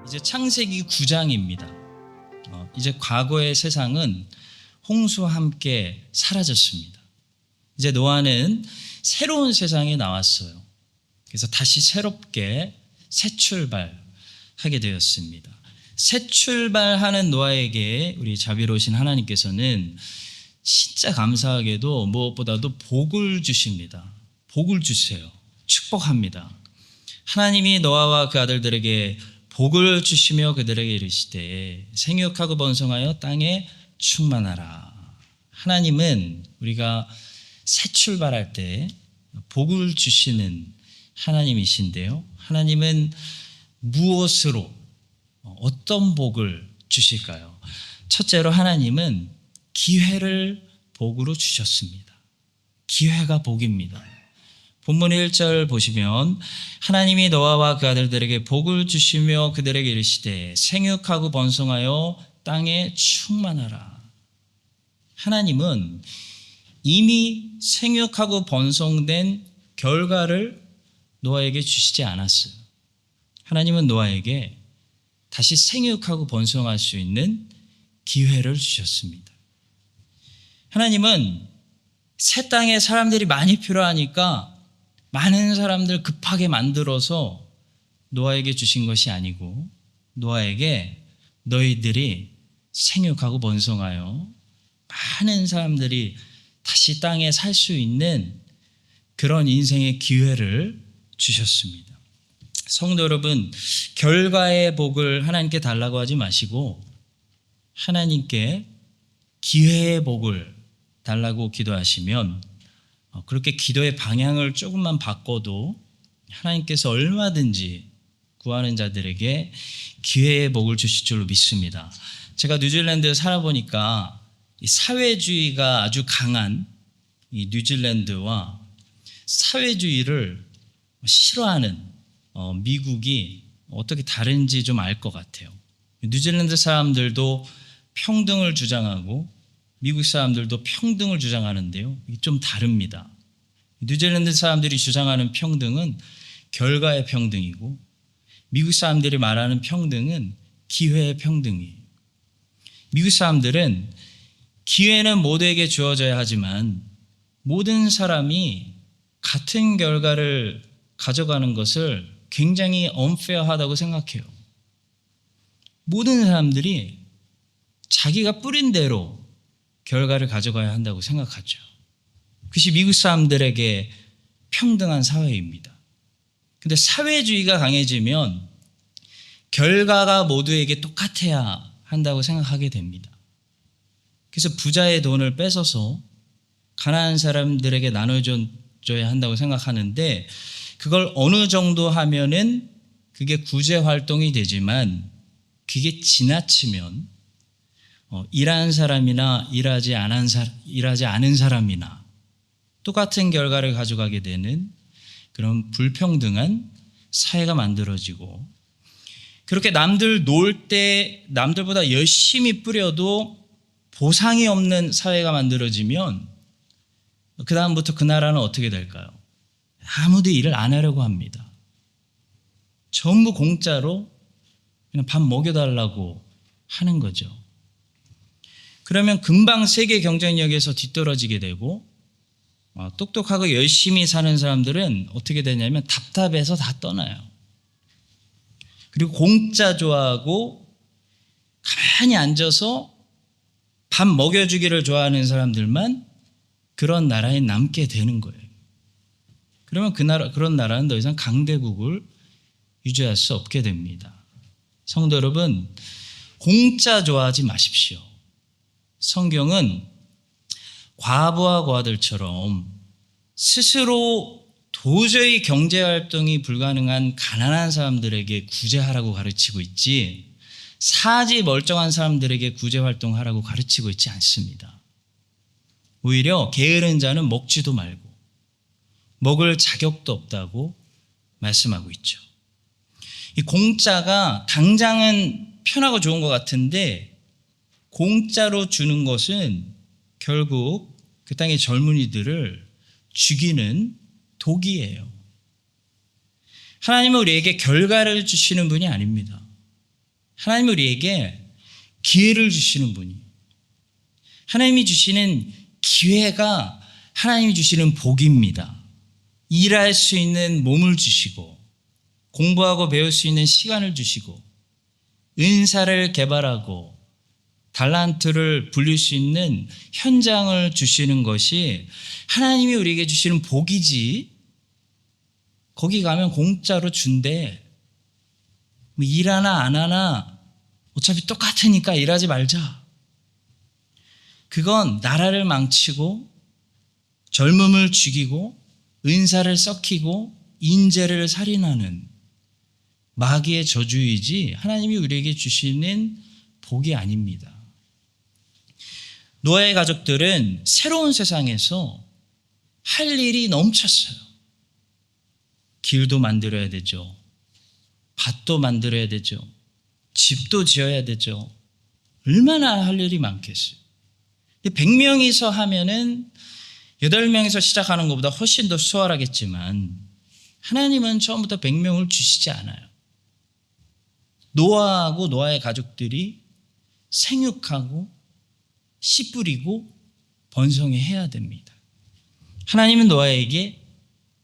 이제 창세기 9장입니다. 이제 과거의 세상은 홍수와 함께 사라졌습니다. 이제 노아는 새로운 세상에 나왔어요. 그래서 다시 새롭게 새 출발하게 되었습니다. 새 출발하는 노아에게 우리 자비로우신 하나님께서는 진짜 감사하게도 무엇보다도 복을 주십니다. 복을 주세요. 축복합니다. 하나님이 노아와 그 아들들에게 복을 주시며 그들에게 이르시되 생육하고 번성하여 땅에 충만하라. 하나님은 우리가 새 출발할 때 복을 주시는 하나님이신데요. 하나님은 무엇으로 어떤 복을 주실까요? 첫째로 하나님은 기회를 복으로 주셨습니다. 기회가 복입니다. 본문 1절 보시면 하나님이 노아와 그 아들들에게 복을 주시며 그들에게 이르시되 생육하고 번성하여 땅에 충만하라. 하나님은 이미 생육하고 번성된 결과를 노아에게 주시지 않았어요. 하나님은 노아에게 다시 생육하고 번성할 수 있는 기회를 주셨습니다. 하나님은 새 땅에 사람들이 많이 필요하니까 많은 사람들 급하게 만들어서 노아에게 주신 것이 아니고 노아에게 너희들이 생육하고 번성하여 많은 사람들이 다시 땅에 살 수 있는 그런 인생의 기회를 주셨습니다. 성도 여러분, 결과의 복을 하나님께 달라고 하지 마시고 하나님께 기회의 복을 달라고 기도하시면 그렇게 기도의 방향을 조금만 바꿔도 하나님께서 얼마든지 구하는 자들에게 기회의 복을 주실 줄로 믿습니다. 제가 뉴질랜드에 살아보니까 이 사회주의가 아주 강한 이 뉴질랜드와 사회주의를 싫어하는 미국이 어떻게 다른지 좀 알 것 같아요. 뉴질랜드 사람들도 평등을 주장하고 미국 사람들도 평등을 주장하는데요. 이게 좀 다릅니다. 뉴질랜드 사람들이 주장하는 평등은 결과의 평등이고 미국 사람들이 말하는 평등은 기회의 평등이에요. 미국 사람들은 기회는 모두에게 주어져야 하지만 모든 사람이 같은 결과를 가져가는 것을 굉장히 unfair하다고 생각해요. 모든 사람들이 자기가 뿌린 대로 결과를 가져가야 한다고 생각하죠. 그것이 미국 사람들에게 평등한 사회입니다. 근데 사회주의가 강해지면 결과가 모두에게 똑같아야 한다고 생각하게 됩니다. 그래서 부자의 돈을 뺏어서 가난한 사람들에게 나눠줘야 한다고 생각하는데 그걸 어느 정도 하면은 그게 구제 활동이 되지만 그게 지나치면 일하는 사람이나 일하지 않은 사람이나 똑같은 결과를 가져가게 되는 그런 불평등한 사회가 만들어지고 그렇게 남들 놀 때 남들보다 열심히 뿌려도 보상이 없는 사회가 만들어지면 그 다음부터 그 나라는 어떻게 될까요? 아무도 일을 안 하려고 합니다. 전부 공짜로 그냥 밥 먹여달라고 하는 거죠. 그러면 금방 세계 경쟁력에서 뒤떨어지게 되고 똑똑하고 열심히 사는 사람들은 어떻게 되냐면 답답해서 다 떠나요. 그리고 공짜 좋아하고 가만히 앉아서 밥 먹여주기를 좋아하는 사람들만 그런 나라에 남게 되는 거예요. 그러면 그런 나라는 더 이상 강대국을 유지할 수 없게 됩니다. 성도 여러분, 공짜 좋아하지 마십시오. 성경은 과부와 고아들처럼 스스로 도저히 경제활동이 불가능한 가난한 사람들에게 구제하라고 가르치고 있지 사지 멀쩡한 사람들에게 구제활동하라고 가르치고 있지 않습니다. 오히려 게으른 자는 먹지도 말고 먹을 자격도 없다고 말씀하고 있죠. 이 공짜가 당장은 편하고 좋은 것 같은데 공짜로 주는 것은 결국 그 땅의 젊은이들을 죽이는 독이에요. 하나님은 우리에게 결과를 주시는 분이 아닙니다. 하나님은 우리에게 기회를 주시는 분이에요. 하나님이 주시는 기회가 하나님이 주시는 복입니다. 일할 수 있는 몸을 주시고 공부하고 배울 수 있는 시간을 주시고 은사를 개발하고 달란트를 불릴 수 있는 현장을 주시는 것이 하나님이 우리에게 주시는 복이지, 거기 가면 공짜로 준대. 뭐 일하나 안 하나 어차피 똑같으니까 일하지 말자. 그건 나라를 망치고 젊음을 죽이고 은사를 썩히고 인재를 살인하는 마귀의 저주이지 하나님이 우리에게 주시는 복이 아닙니다. 노아의 가족들은 새로운 세상에서 할 일이 넘쳤어요. 길도 만들어야 되죠. 밭도 만들어야 되죠. 집도 지어야 되죠. 얼마나 할 일이 많겠어요. 100명이서 하면은 8명에서 시작하는 것보다 훨씬 더 수월하겠지만 하나님은 처음부터 100명을 주시지 않아요. 노아하고 노아의 가족들이 생육하고 씨 뿌리고 번성해야 됩니다. 하나님은 노아에게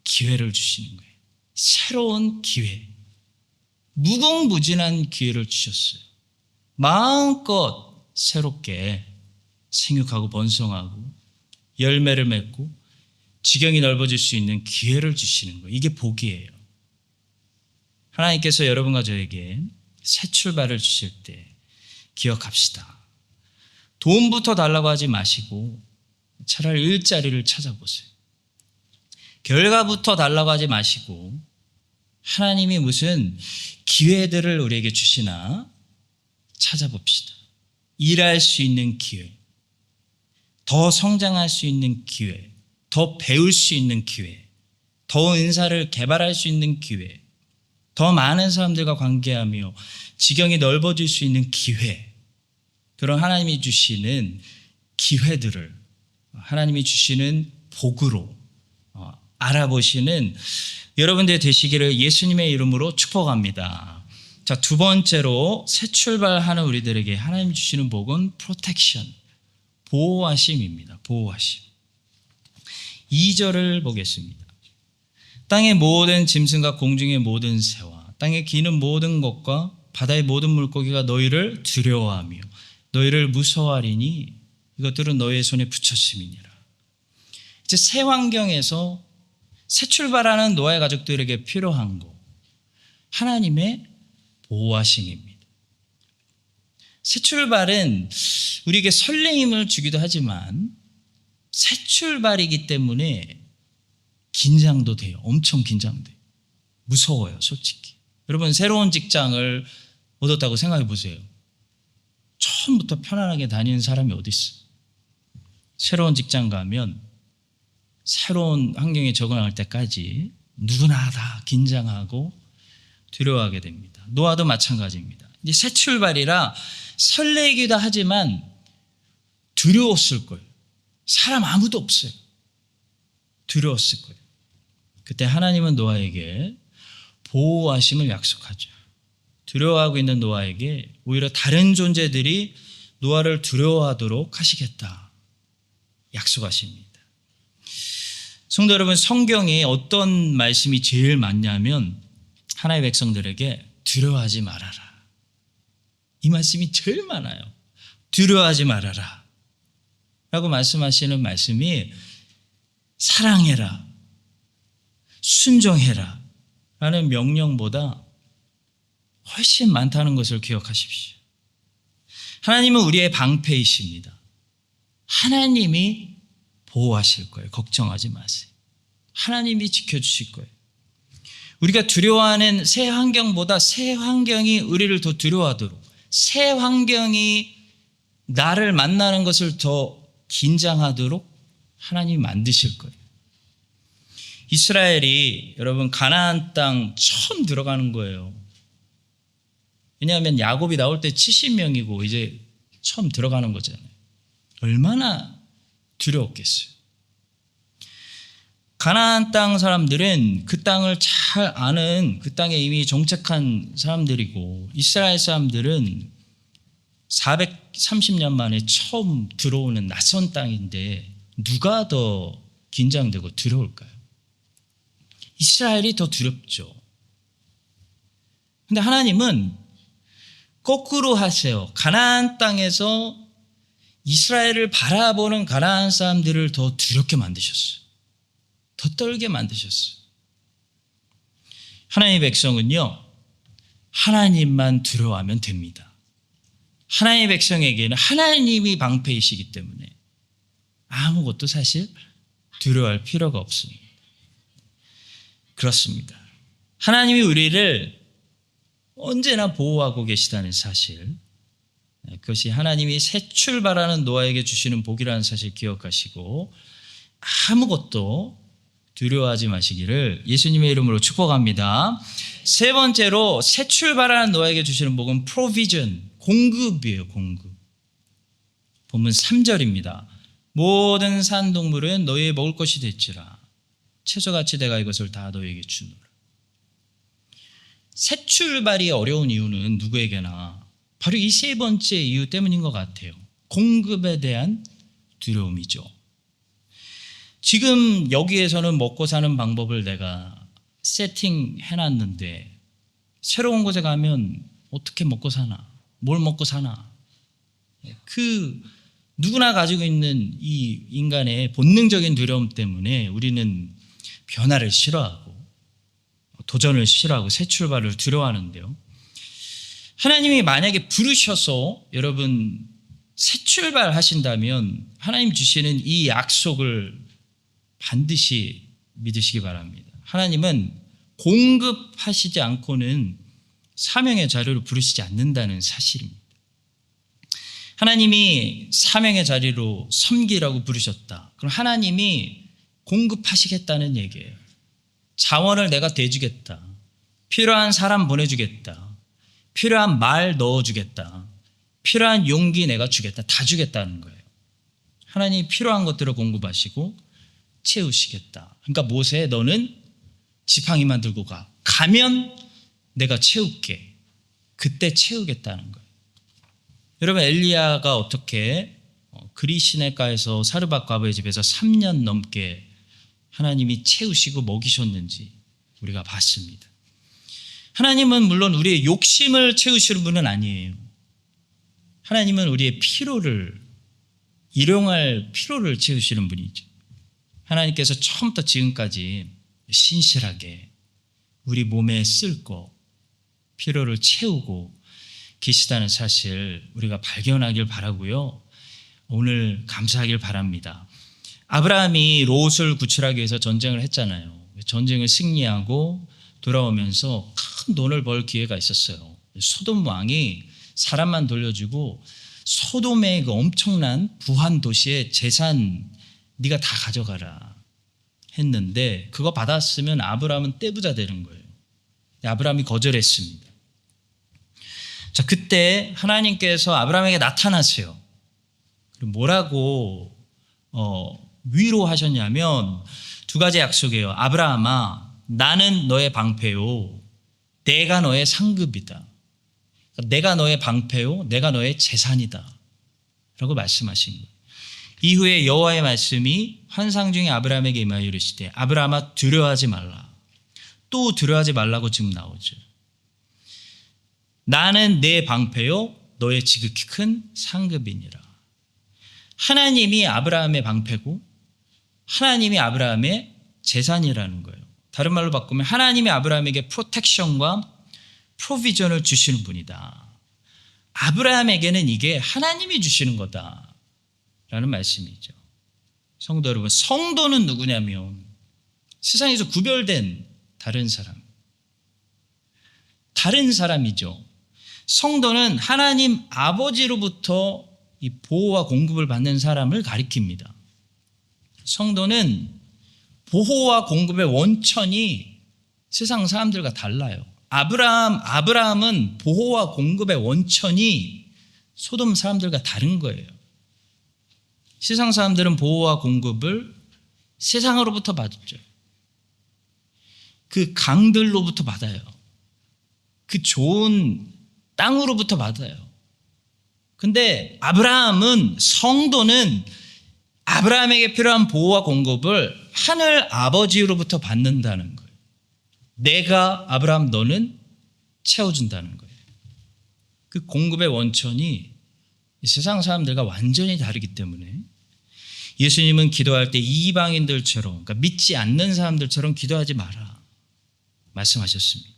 기회를 주시는 거예요. 새로운 기회, 무궁무진한 기회를 주셨어요. 마음껏 새롭게 생육하고 번성하고 열매를 맺고 지경이 넓어질 수 있는 기회를 주시는 거예요. 이게 복이에요. 하나님께서 여러분과 저에게 새 출발을 주실 때 기억합시다. 돈부터 달라고 하지 마시고 차라리 일자리를 찾아보세요. 결과부터 달라고 하지 마시고 하나님이 무슨 기회들을 우리에게 주시나 찾아봅시다. 일할 수 있는 기회, 더 성장할 수 있는 기회, 더 배울 수 있는 기회, 더 은사를 개발할 수 있는 기회, 더 많은 사람들과 관계하며 지경이 넓어질 수 있는 기회, 그런 하나님이 주시는 기회들을 하나님이 주시는 복으로 알아보시는 여러분들 되시기를 예수님의 이름으로 축복합니다. 자, 두 번째로 새 출발하는 우리들에게 하나님이 주시는 복은 프로텍션, 보호하심입니다. 보호하심. 2절을 보겠습니다. 땅의 모든 짐승과 공중의 모든 새와 땅에 기는 모든 것과 바다의 모든 물고기가 너희를 두려워하며 너희를 무서워하리니 이것들은 너희의 손에 붙였음이니라. 이제 새 환경에서 새 출발하는 노아의 가족들에게 필요한 거, 하나님의 보호하심입니다. 새 출발은 우리에게 설레임을 주기도 하지만 새 출발이기 때문에 긴장도 돼요. 엄청 긴장돼요. 무서워요, 솔직히. 여러분, 새로운 직장을 얻었다고 생각해 보세요. 처음부터 편안하게 다니는 사람이 어디 있어? 새로운 직장 가면 새로운 환경에 적응할 때까지 누구나 다 긴장하고 두려워하게 됩니다. 노아도 마찬가지입니다. 이제 새 출발이라 설레기도 하지만 두려웠을 거예요. 사람 아무도 없어요. 두려웠을 거예요. 그때 하나님은 노아에게 보호하심을 약속하죠. 두려워하고 있는 노아에게 오히려 다른 존재들이 노아를 두려워하도록 하시겠다 약속하십니다. 성도 여러분, 성경에 어떤 말씀이 제일 많냐면 하나님의 백성들에게 두려워하지 말아라. 이 말씀이 제일 많아요. 두려워하지 말아라 라고 말씀하시는 말씀이 사랑해라, 순종해라 라는 명령보다 훨씬 많다는 것을 기억하십시오. 하나님은 우리의 방패이십니다. 하나님이 보호하실 거예요. 걱정하지 마세요. 하나님이 지켜주실 거예요. 우리가 두려워하는 새 환경보다 새 환경이 우리를 더 두려워하도록, 새 환경이 나를 만나는 것을 더 긴장하도록 하나님이 만드실 거예요. 이스라엘이 여러분 가나안 땅 처음 들어가는 거예요. 왜냐하면 야곱이 나올 때 70명이고 이제 처음 들어가는 거잖아요. 얼마나 두려웠겠어요? 가나안 땅 사람들은 그 땅을 잘 아는, 그 땅에 이미 정착한 사람들이고, 이스라엘 사람들은 430년 만에 처음 들어오는 낯선 땅인데 누가 더 긴장되고 두려울까요? 이스라엘이 더 두렵죠. 근데 하나님은 거꾸로 하세요. 가나안 땅에서 이스라엘을 바라보는 가나안 사람들을 더 두렵게 만드셨어요. 더 떨게 만드셨어요. 하나님의 백성은요, 하나님만 두려워하면 됩니다. 하나님의 백성에게는 하나님이 방패이시기 때문에 아무것도 사실 두려워할 필요가 없습니다. 그렇습니다. 하나님이 우리를 언제나 보호하고 계시다는 사실, 그것이 하나님이 새 출발하는 노아에게 주시는 복이라는 사실 기억하시고 아무것도 두려워하지 마시기를 예수님의 이름으로 축복합니다. 세 번째로 새 출발하는 노아에게 주시는 복은 provision, 공급이에요. 공급. 본문 3절입니다. 모든 산 동물은 너희의 먹을 것이 될지라 채소같이 내가 이것을 다 너희에게 주노라. 새 출발이 어려운 이유는 누구에게나 바로 이 세 번째 이유 때문인 것 같아요. 공급에 대한 두려움이죠. 지금 여기에서는 먹고 사는 방법을 내가 세팅해놨는데 새로운 곳에 가면 어떻게 먹고 사나? 뭘 먹고 사나? 그 누구나 가지고 있는 이 인간의 본능적인 두려움 때문에 우리는 변화를 싫어하고 도전을 싫어하고 새 출발을 두려워하는데요. 하나님이 만약에 부르셔서 여러분 새 출발하신다면 하나님 주시는 이 약속을 반드시 믿으시기 바랍니다. 하나님은 공급하시지 않고는 사명의 자리로 부르시지 않는다는 사실입니다. 하나님이 사명의 자리로 섬기라고 부르셨다. 그럼 하나님이 공급하시겠다는 얘기예요. 자원을 내가 대주겠다. 필요한 사람 보내주겠다. 필요한 말 넣어주겠다. 필요한 용기 내가 주겠다. 다 주겠다는 거예요. 하나님이 필요한 것들을 공급하시고 채우시겠다. 그러니까 모세 너는 지팡이만 들고 가. 가면 내가 채울게. 그때 채우겠다는 거예요. 여러분 엘리야가 어떻게 그리 시내가에서 사르밧 과부의 집에서 3년 넘게 하나님이 채우시고 먹이셨는지 우리가 봤습니다. 하나님은 물론 우리의 욕심을 채우시는 분은 아니에요. 하나님은 우리의 필요를, 일용할 필요를 채우시는 분이죠. 하나님께서 처음부터 지금까지 신실하게 우리 몸에 쓸 거, 필요를 채우고 계시다는 사실 우리가 발견하길 바라고요. 오늘 감사하길 바랍니다. 아브라함이 롯을 구출하기 위해서 전쟁을 했잖아요. 전쟁을 승리하고 돌아오면서 큰 돈을 벌 기회가 있었어요. 소돔 왕이 사람만 돌려주고 소돔의 그 엄청난 부한 도시의 재산 네가 다 가져가라 했는데 그거 받았으면 아브라함은 떼부자 되는 거예요. 아브라함이 거절했습니다. 자, 그때 하나님께서 아브라함에게 나타나세요. 뭐라고 위로하셨냐면 두 가지 약속이에요. 아브라함아, 나는 너의 방패요, 내가 너의 상급이다. 내가 너의 방패요, 내가 너의 재산이다 라고 말씀하신 거예요. 이후에 여호와의 말씀이 환상 중에 아브라함에게 임하여 이르시되 아브라함아 두려워하지 말라. 또 두려워하지 말라고 지금 나오죠. 나는 내 방패요 너의 지극히 큰 상급이니라. 하나님이 아브라함의 방패고 하나님이 아브라함의 재산이라는 거예요. 다른 말로 바꾸면 하나님이 아브라함에게 프로텍션과 프로비전을 주시는 분이다. 아브라함에게는 이게 하나님이 주시는 거다라는 말씀이죠. 성도 여러분, 성도는 누구냐면 세상에서 구별된 다른 사람이죠. 성도는 하나님 아버지로부터 이 보호와 공급을 받는 사람을 가리킵니다. 성도는 보호와 공급의 원천이 세상 사람들과 달라요. 아브라함은 보호와 공급의 원천이 소돔 사람들과 다른 거예요. 세상 사람들은 보호와 공급을 세상으로부터 받죠. 그 강들로부터 받아요. 그 좋은 땅으로부터 받아요. 근데 아브라함은, 성도는 아브라함에게 필요한 보호와 공급을 하늘 아버지로부터 받는다는 거예요. 내가 아브라함 너는 채워준다는 거예요. 그 공급의 원천이 세상 사람들과 완전히 다르기 때문에 예수님은 기도할 때 이방인들처럼, 그러니까 믿지 않는 사람들처럼 기도하지 마라 말씀하셨습니다.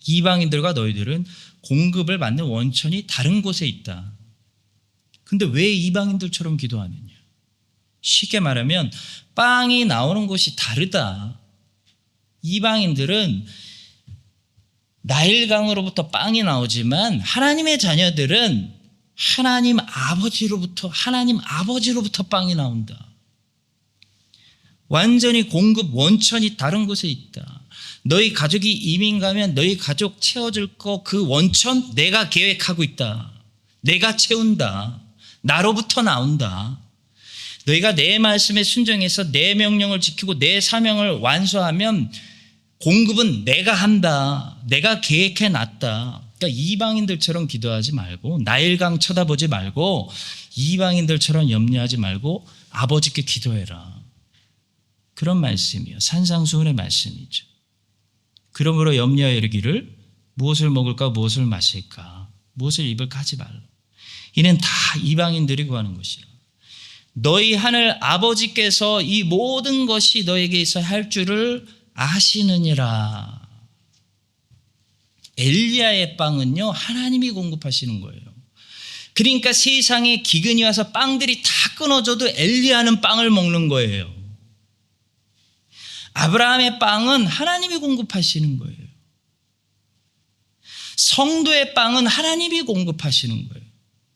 이방인들과 너희들은 공급을 받는 원천이 다른 곳에 있다. 근데 왜 이방인들처럼 기도하느냐? 쉽게 말하면 빵이 나오는 곳이 다르다. 이방인들은 나일강으로부터 빵이 나오지만 하나님의 자녀들은 하나님 아버지로부터 빵이 나온다. 완전히 공급 원천이 다른 곳에 있다. 너희 가족이 이민 가면 너희 가족 채워줄 거, 그 원천 내가 계획하고 있다. 내가 채운다. 나로부터 나온다. 너희가 내 말씀에 순종해서 내 명령을 지키고 내 사명을 완수하면 공급은 내가 한다. 내가 계획해 놨다. 그러니까 이방인들처럼 기도하지 말고, 나일강 쳐다보지 말고, 이방인들처럼 염려하지 말고 아버지께 기도해라. 그런 말씀이에요. 산상수훈의 말씀이죠. 그러므로 염려하여 이르기를 무엇을 먹을까 무엇을 마실까 무엇을 입을까 하지 말라. 이는 다 이방인들이 구하는 것이라. 너희 하늘 아버지께서 이 모든 것이 너에게 있어야 할 줄을 아시느니라. 엘리야의 빵은요, 하나님이 공급하시는 거예요. 그러니까 세상에 기근이 와서 빵들이 다 끊어져도 엘리야는 빵을 먹는 거예요. 아브라함의 빵은 하나님이 공급하시는 거예요. 성도의 빵은 하나님이 공급하시는 거예요.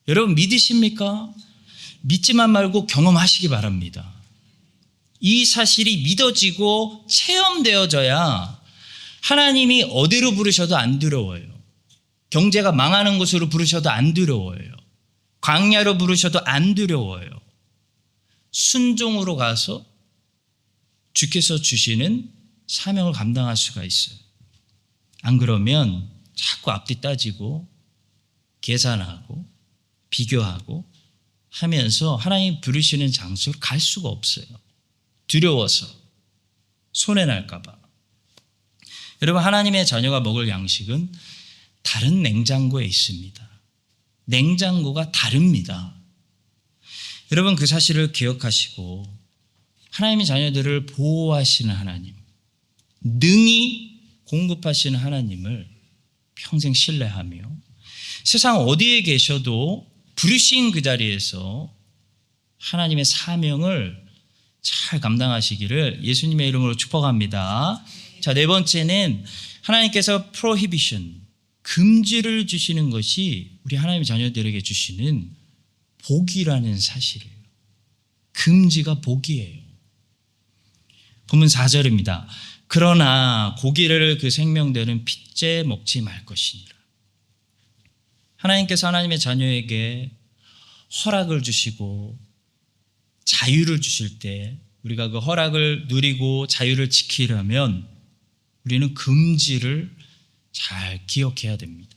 여러분 믿으십니까? 믿지만 말고 경험하시기 바랍니다. 이 사실이 믿어지고 체험되어져야 하나님이 어디로 부르셔도 안 두려워요. 경제가 망하는 곳으로 부르셔도 안 두려워요. 광야로 부르셔도 안 두려워요. 순종으로 가서 주께서 주시는 사명을 감당할 수가 있어요. 안 그러면 자꾸 앞뒤 따지고 계산하고 비교하고 하면서 하나님 부르시는 장소로 갈 수가 없어요. 두려워서, 손해날까 봐. 여러분, 하나님의 자녀가 먹을 양식은 다른 냉장고에 있습니다. 냉장고가 다릅니다. 여러분, 그 사실을 기억하시고 하나님의 자녀들을 보호하시는 하나님, 능히 공급하시는 하나님을 평생 신뢰하며 세상 어디에 계셔도 부르신 그 자리에서 하나님의 사명을 잘 감당하시기를 예수님의 이름으로 축복합니다. 자, 네 번째는 하나님께서 prohibition, 금지를 주시는 것이 우리 하나님의 자녀들에게 주시는 복이라는 사실이에요. 금지가 복이에요. 본문 4절입니다. 그러나 고기를 그 생명되는 핏째 먹지 말 것이니라. 하나님께서 하나님의 자녀에게 허락을 주시고 자유를 주실 때 우리가 그 허락을 누리고 자유를 지키려면 우리는 금지를 잘 기억해야 됩니다.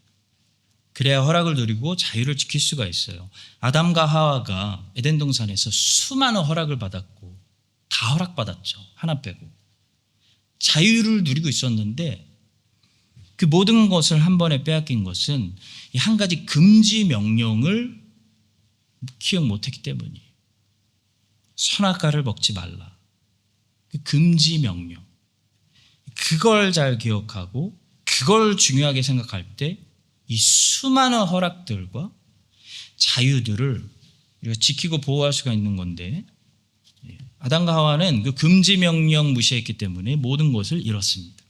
그래야 허락을 누리고 자유를 지킬 수가 있어요. 아담과 하와가 에덴 동산에서 수많은 허락을 받았고 다 허락받았죠. 하나 빼고. 자유를 누리고 있었는데 그 모든 것을 한 번에 빼앗긴 것은 이 한 가지 금지 명령을 기억 못했기 때문이에요. 선악과를 먹지 말라. 그 금지 명령. 그걸 잘 기억하고 그걸 중요하게 생각할 때 이 수많은 허락들과 자유들을 우리가 지키고 보호할 수가 있는 건데 아담과 하와는 그 금지 명령 무시했기 때문에 모든 것을 잃었습니다.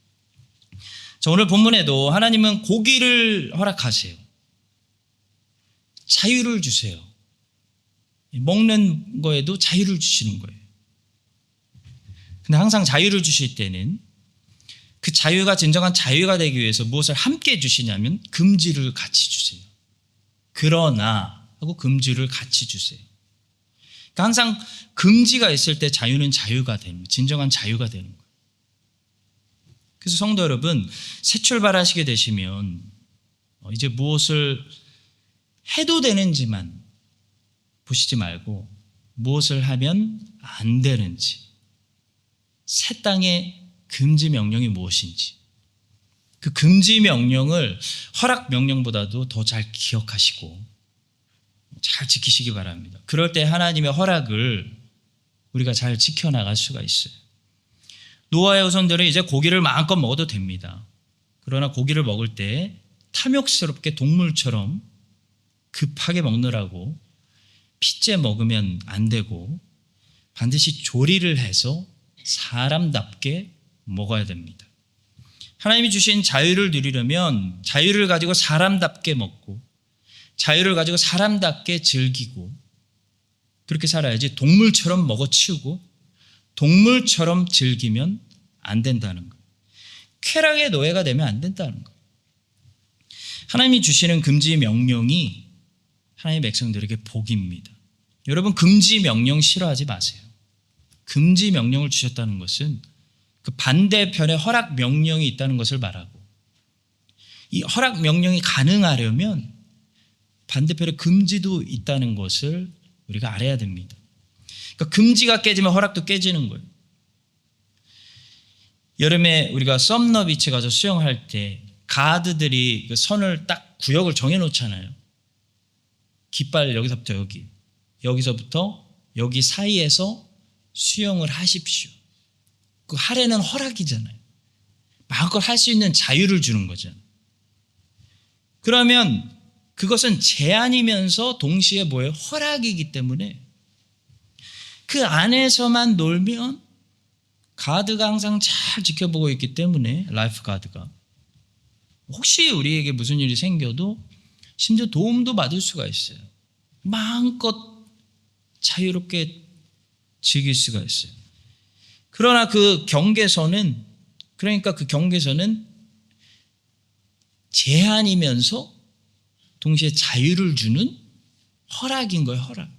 자, 오늘 본문에도 하나님은 고기를 허락하세요. 자유를 주세요. 먹는 거에도 자유를 주시는 거예요. 근데 항상 자유를 주실 때는 그 자유가 진정한 자유가 되기 위해서 무엇을 함께 주시냐면 금지를 같이 주세요. 그러나 하고 금지를 같이 주세요. 그러니까 항상 금지가 있을 때 자유는 자유가 되는 거예요. 진정한 자유가 되는 거예요. 그래서 성도 여러분, 새 출발하시게 되시면 이제 무엇을 해도 되는지만 보시지 말고 무엇을 하면 안 되는지, 새 땅의 금지 명령이 무엇인지, 그 금지 명령을 허락 명령보다도 더 잘 기억하시고 잘 지키시기 바랍니다. 그럴 때 하나님의 허락을 우리가 잘 지켜나갈 수가 있어요. 노아의 후손들은 이제 고기를 마음껏 먹어도 됩니다. 그러나 고기를 먹을 때 탐욕스럽게 동물처럼 급하게 먹느라고 핏째 먹으면 안 되고 반드시 조리를 해서 사람답게 먹어야 됩니다. 하나님이 주신 자유를 누리려면 자유를 가지고 사람답게 먹고 자유를 가지고 사람답게 즐기고 그렇게 살아야지 동물처럼 먹어치우고 동물처럼 즐기면 안 된다는 거예요. 쾌락의 노예가 되면 안 된다는 거예요. 하나님이 주시는 금지 명령이 하나님의 백성들에게 복입니다. 여러분, 금지 명령 싫어하지 마세요. 금지 명령을 주셨다는 것은 그 반대편에 허락 명령이 있다는 것을 말하고 이 허락 명령이 가능하려면 반대편에 금지도 있다는 것을 우리가 알아야 됩니다. 그러니까 금지가 깨지면 허락도 깨지는 거예요. 여름에 우리가 썸너비치 가서 수영할 때 가드들이 그 선을 딱 구역을 정해놓잖아요. 깃발 여기서부터 여기, 여기서부터 여기 사이에서 수영을 하십시오. 그 하래는 허락이잖아요. 마음껏 할 수 있는 자유를 주는 거잖아요. 그러면 그것은 제한이면서 동시에 뭐예요? 허락이기 때문에 그 안에서만 놀면 가드가 항상 잘 지켜보고 있기 때문에 라이프 가드가 혹시 우리에게 무슨 일이 생겨도 심지어 도움도 받을 수가 있어요. 마음껏 자유롭게 즐길 수가 있어요. 그러나 그 경계선은 그러니까 그 경계선은 제한이면서 동시에 자유를 주는 허락인 거예요. 허락.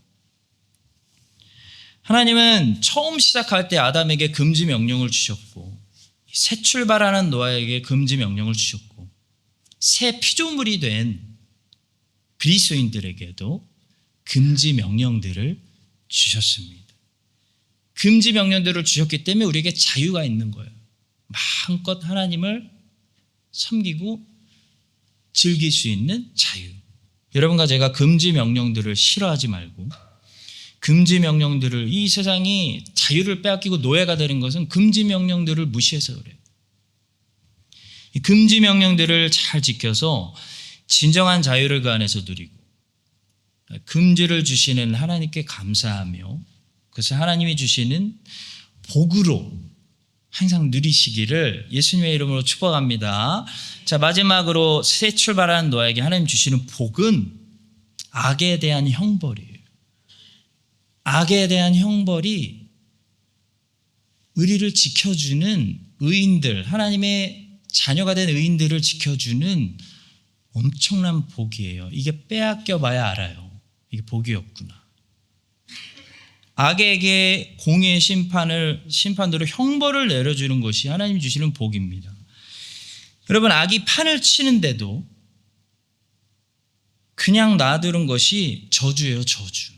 하나님은 처음 시작할 때 아담에게 금지 명령을 주셨고 새 출발하는 노아에게 금지 명령을 주셨고 새 피조물이 된 그리스도인들에게도 금지 명령들을 주셨습니다. 금지 명령들을 주셨기 때문에 우리에게 자유가 있는 거예요. 마음껏 하나님을 섬기고 즐길 수 있는 자유. 여러분과 제가 금지 명령들을 싫어하지 말고 금지 명령들을 이 세상이 자유를 빼앗기고 노예가 되는 것은 금지 명령들을 무시해서 그래요. 이 금지 명령들을 잘 지켜서 진정한 자유를 그 안에서 누리고 금지를 주시는 하나님께 감사하며 그래서 하나님이 주시는 복으로 항상 누리시기를 예수님의 이름으로 축복합니다. 자, 마지막으로 새 출발하는 노아에게 하나님 주시는 복은 악에 대한 형벌이에요. 악에 대한 형벌이 의리를 지켜주는 의인들, 하나님의 자녀가 된 의인들을 지켜주는 엄청난 복이에요. 이게 빼앗겨 봐야 알아요. 이게 복이었구나. 악에게 공의의 심판으로 형벌을 내려주는 것이 하나님이 주시는 복입니다. 여러분, 악이 판을 치는데도 그냥 놔두는 것이 저주예요. 저주.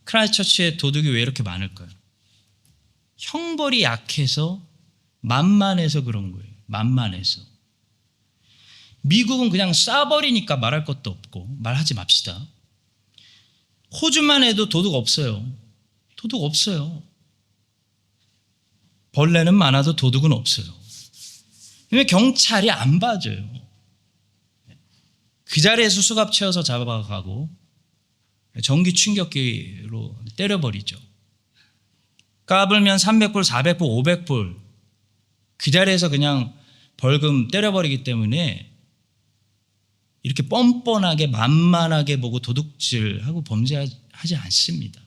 크라이스트처치의 도둑이 왜 이렇게 많을까요? 형벌이 약해서 만만해서 그런 거예요. 만만해서. 미국은 그냥 쏴버리니까 말할 것도 없고 말하지 맙시다. 호주만 해도 도둑 없어요. 도둑 없어요. 벌레는 많아도 도둑은 없어요. 왜 경찰이 안 봐줘요? 그 자리에서 수갑 채워서 잡아가고 전기 충격기로 때려버리죠. 까불면 300불, 400불, 500불 그 자리에서 그냥 벌금 때려버리기 때문에 이렇게 뻔뻔하게 만만하게 보고 도둑질하고 범죄하지 않습니다.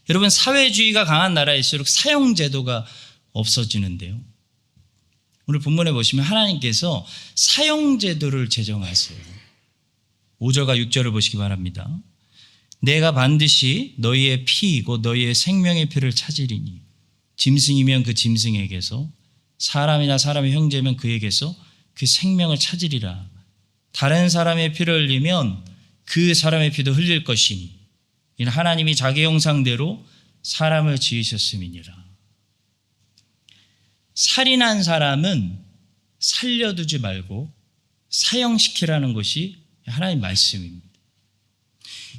여러분, 사회주의가 강한 나라일수록 사형제도가 없어지는데요. 오늘 본문에 보시면 하나님께서 사형제도를 제정하세요. 5절과 6절을 보시기 바랍니다. 내가 반드시 너희의 피이고 너희의 생명의 피를 찾으리니 짐승이면 그 짐승에게서 사람이나 사람의 형제면 그에게서 그 생명을 찾으리라. 다른 사람의 피를 흘리면 그 사람의 피도 흘릴 것이니 이는 하나님이 자기 형상대로 사람을 지으셨음이니라. 살인한 사람은 살려두지 말고 사형시키라는 것이 하나님 말씀입니다.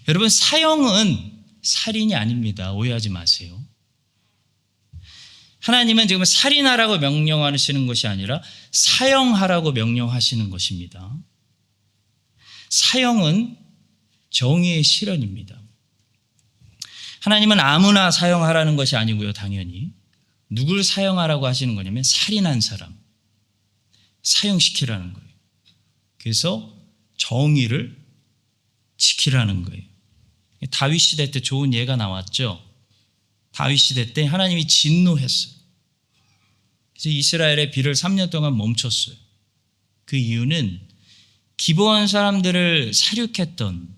여러분, 사형은 살인이 아닙니다. 오해하지 마세요. 하나님은 지금 살인하라고 명령하시는 것이 아니라 사형하라고 명령하시는 것입니다. 사형은 정의의 실현입니다. 하나님은 아무나 사형하라는 것이 아니고요. 당연히 누굴 사형하라고 하시는 거냐면 살인한 사람 사형시키라는 거예요. 그래서 정의를 지키라는 거예요. 다윗 시대 때 좋은 예가 나왔죠. 다윗 시대 때 하나님이 진노했어요. 그래서 이스라엘의 비를 3년 동안 멈췄어요. 그 이유는 기브온 사람들을 살육했던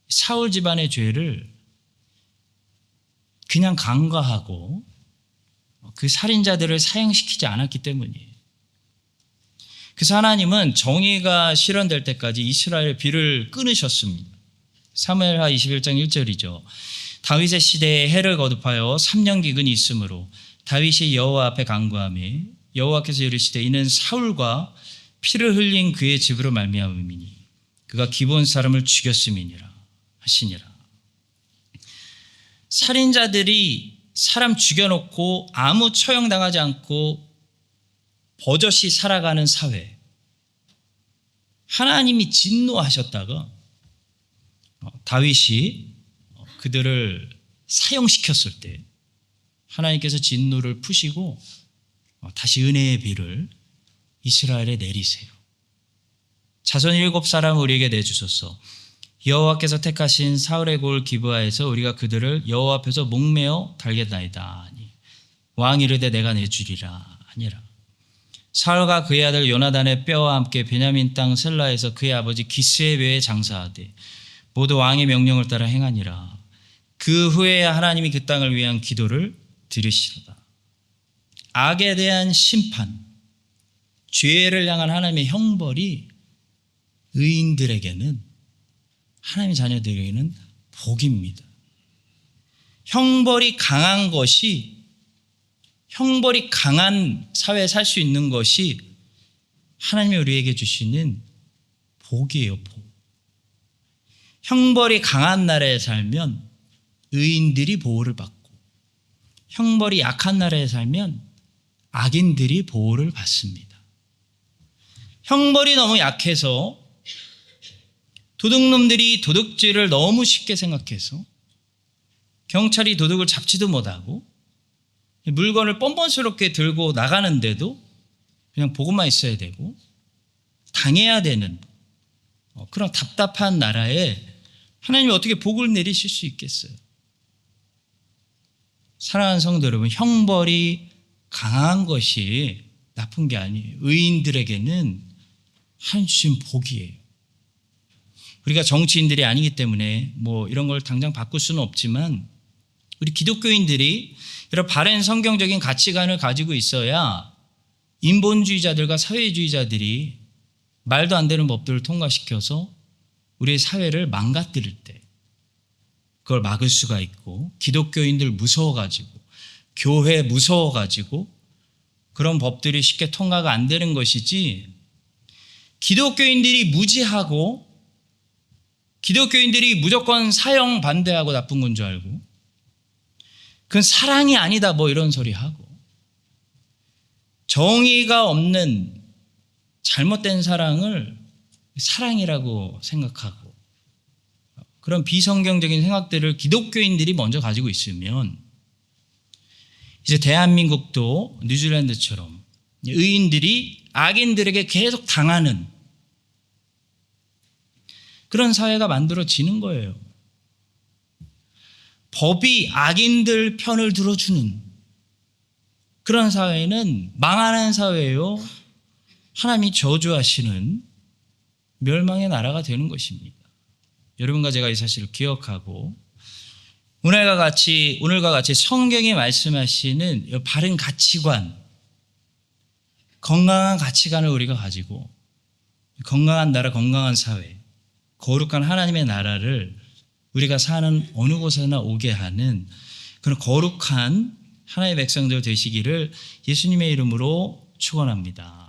사울 집안의 죄를 그냥 간과하고 그 살인자들을 사형시키지 않았기 때문이에요. 그래서 하나님은 정의가 실현될 때까지 이스라엘의 비를 끊으셨습니다. 사무엘하 21장 1절이죠. 다윗의 시대에 해를 거듭하여 3년 기근이 있으므로 다윗이 여호와 앞에 간구하며 여호와께서 이르시되 이는 사울과 피를 흘린 그의 집으로 말미암음이니 그가 기브온 사람을 죽였음이니라 하시니라. 살인자들이 사람 죽여놓고 아무 처형당하지 않고 버젓이 살아가는 사회, 하나님이 진노하셨다가 다윗이 그들을 사형시켰을 때 하나님께서 진노를 푸시고 다시 은혜의 비를 이스라엘에 내리세요. 자손 7사람을 우리에게 내주소서. 여호와께서 택하신 사울의 골 기브아에서 우리가 그들을 여호와 앞에서 목매어 달겠나이다. 왕이 이르되 내가 내주리라 하니라. 사울과 그의 아들 요나단의 뼈와 함께 베냐민 땅 셀라에서 그의 아버지 기스의 묘에 장사하되 모두 왕의 명령을 따라 행하니라. 그 후에 하나님이 그 땅을 위한 기도를 들으시도다. 악에 대한 심판, 죄를 향한 하나님의 형벌이 의인들에게는, 하나님의 자녀들에게는 복입니다. 형벌이 강한 사회에 살 수 있는 것이 하나님이 우리에게 주시는 복이에요. 복. 형벌이 강한 나라에 살면 의인들이 보호를 받고, 형벌이 약한 나라에 살면 악인들이 보호를 받습니다. 형벌이 너무 약해서 도둑놈들이 도둑질을 너무 쉽게 생각해서 경찰이 도둑을 잡지도 못하고 물건을 뻔뻔스럽게 들고 나가는데도 그냥 보고만 있어야 되고 당해야 되는 그런 답답한 나라에 하나님이 어떻게 복을 내리실 수 있겠어요? 사랑하는 성도 여러분, 형벌이 강한 것이 나쁜 게 아니에요. 의인들에게는 하나님 주신 복이에요. 우리가 정치인들이 아니기 때문에 이런 걸 당장 바꿀 수는 없지만 우리 기독교인들이 이런 바른 성경적인 가치관을 가지고 있어야 인본주의자들과 사회주의자들이 말도 안 되는 법들을 통과시켜서 우리의 사회를 망가뜨릴 때 그걸 막을 수가 있고, 기독교인들 무서워가지고 교회 무서워가지고 그런 법들이 쉽게 통과가 안 되는 것이지, 기독교인들이 무지하고 기독교인들이 무조건 사형 반대하고 나쁜 건 줄 알고 그건 사랑이 아니다 이런 소리 하고, 정의가 없는 잘못된 사랑을 사랑이라고 생각하고 그런 비성경적인 생각들을 기독교인들이 먼저 가지고 있으면 이제 대한민국도 뉴질랜드처럼 의인들이 악인들에게 계속 당하는 그런 사회가 만들어지는 거예요. 법이 악인들 편을 들어주는 그런 사회는 망하는 사회예요. 하나님이 저주하시는 멸망의 나라가 되는 것입니다. 여러분과 제가 이 사실을 기억하고 오늘과 같이 성경이 말씀하시는 이 바른 가치관, 건강한 가치관을 우리가 가지고 건강한 나라, 건강한 사회, 거룩한 하나님의 나라를 우리가 사는 어느 곳에나 오게 하는 그런 거룩한 하나님의 백성들 되시기를 예수님의 이름으로 축원합니다.